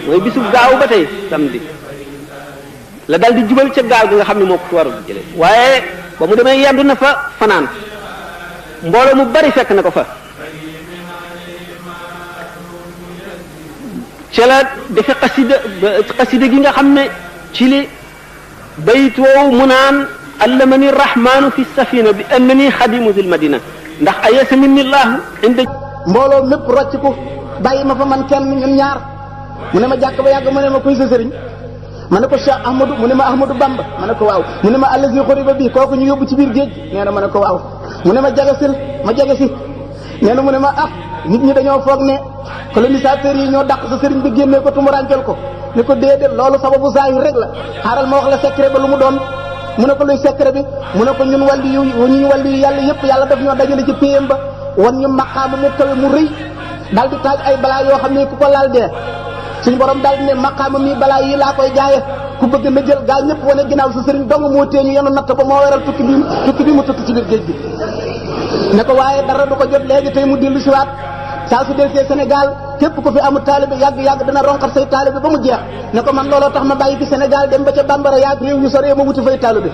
mooy bisu gaaw ba tey samedi la dal di jubal ca gaal gi nga xam ne moo ko war a jële waaye ba mu demee yendu na fa fanaan mbooloo mu bari fekk na ko fa ca la defe xasida gi nga xam ne ci li bayit woowu mu naan allamani rahmanu fi safina bi annani xadimu zil madina ndax ayesa minni llahu inda mbooloo mépp rocc ko bàyyi ma fa man kenn ñun ñaar mu ne ma jàkk ba yàgg mu ne ma kuy sa sëriñ ma ne ko Cheikh Ahmadou mu ne ma Ahmadou Bamba ma ne ko waaw mu ne ma allazi xuriba bi kooku ñu yóbbu ci biir géej gi nee na ma ne ko waaw mu ne ma jagasil ma jagasi nee na mu ne ma ah nit ñi dañoo foog ne colonisateurs yi ñoo dàq sa sëriñ bi génnee ko tumuraankel ko ne ko déedéet loolu sababu zahir rek la xaaral ma wax la secret ba lu mu doon mu ne ko luy secret bi mu ne ko ñun wàlli yu ñu wàlli yu yàlla yëpp yàlla daf ñoo dajale ci péyam ba wan ñu maqaama mu kawe mu rëy daal di taaj ay balaa yoo xam ne ku ko laal dee suñu borom daal di ne maqaama mi balaa yi laa koy jaaye ku bëgg na jël gaa ñëpp wane ginnaaw sa sëriñ dong moo tee ñu yenu natt ba moo waral tukki bi mu tukki ci biir géej gi ne ko waaye dara du ko jot léegi tey mu dellu si waat saa su del see Sénégal képp ku fi amul taalibe yàgg dana ronqat say taalibe ba mu jeex ne ko man looloo tax ma bàyyi fi Sénégal dem ba ca bambara yaag réew yu sore ma wuti fay taalibe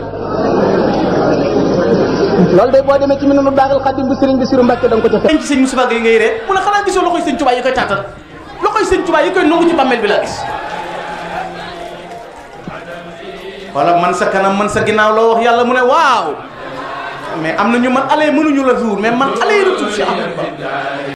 loolu day boo demee ci Minanul Baaxil Xadim bu sëriñ bi Siru Mbàkke da nga ko ca fekk ci sëñ Moussa Gueye ngay ree mu ne xanaa gisoo loxoy sëñ Tuubaa yi koy taatal loxoy sëñ Tuubaa yi koy nangu ci bàmmeel bi laa gis wala man sa kanam man sa ginnaaw loo wax yàlla mu ne waaw mais am na ñu man aller mënuñu la jour mais man aller retour si am